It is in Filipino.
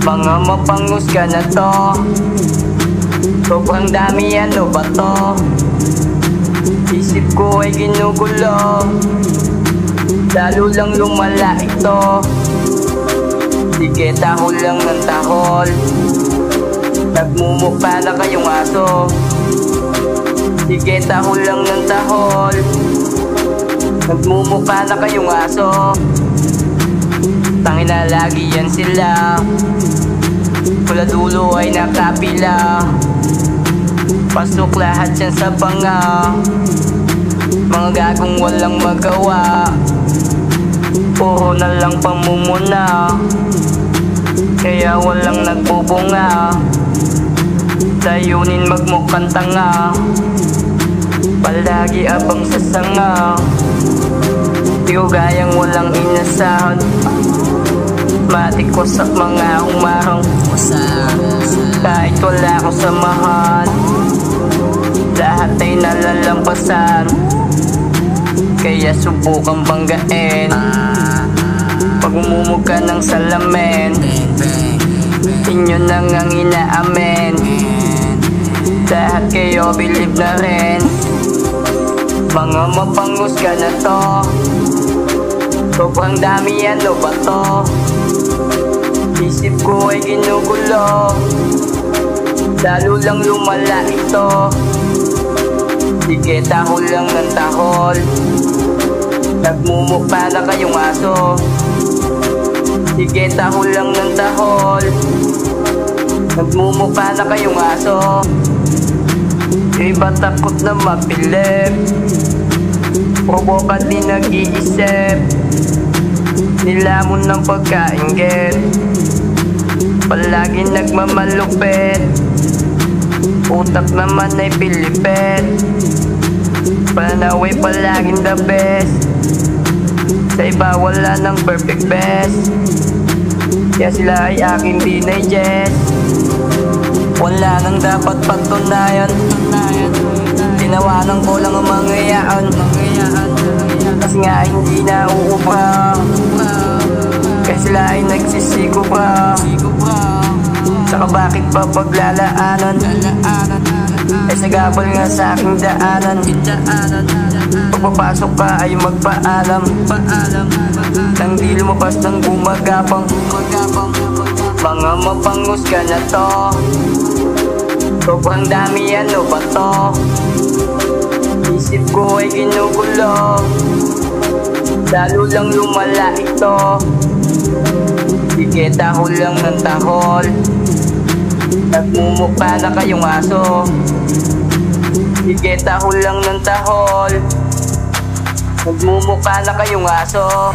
Mga mapanghusga na to, sobrang dami, ano ba to? Isip ko ay ginugulo, lalo lang lumala ito. Sige, tahol lang ng tahol, nagmumukha na kayong aso. Sige, tahol lang ng tahol, nagmumukha na kayong aso. Tangina, lagi yan sila, mula dulo ay nakapila. Pasok lahat yan sa banga, mga gagong walang magawa. Puro na lang pamumuna, kaya walang nagbubunga. Layunin magmukhang tanga, palagi abang sa sanga. Di ko gayang walang inasahan, matik ko sa mga humarang. Kahit wala akong samahan, lahat ay nalalampasan. Kaya subukan banggain, pag umumog ka ng salamin, inyo nang ang inaamin. Lahat kayo believe na rin. Mga mapanghusga na to, sobrang dami, ano ba to? Isip ko ay ginugulo, lalo lang lumala ito. Sige, tahol lang ng tahol, nagmumukha na kayong aso. Sige, tahol lang ng tahol, nagmumukha na kayong aso. Yung iba takot na mapilip, provoka di nag-iisip, nilamon ng pagkainggit, palagi nagmamalupit. Utak naman ay pilipit, pananaw ay palaging the best. Sa iba wala ng perfect best, kaya sila ay aking dinigest. Wala nang dapat pagtunayan, tinawanan ko lang ang mangyayaan. Kasi nga hindi na uubra, kaya sila ay nagsisiko pa. Saka bakit pa paglalaanan, ay sagabal nga sa aking daanan. Pagpapasok ka ay magpaalam, nang di lumabas ng gumagapang. Mga mapanghusga na to, sobrang dami, ano ba to? Isip ko ay ginugulo, lalo lang lumala ito. Sige, tahol lang ng tahol, nagmumukha na kayong aso. Sige, tahol lang ng tahol, nagmumukha na kayong aso.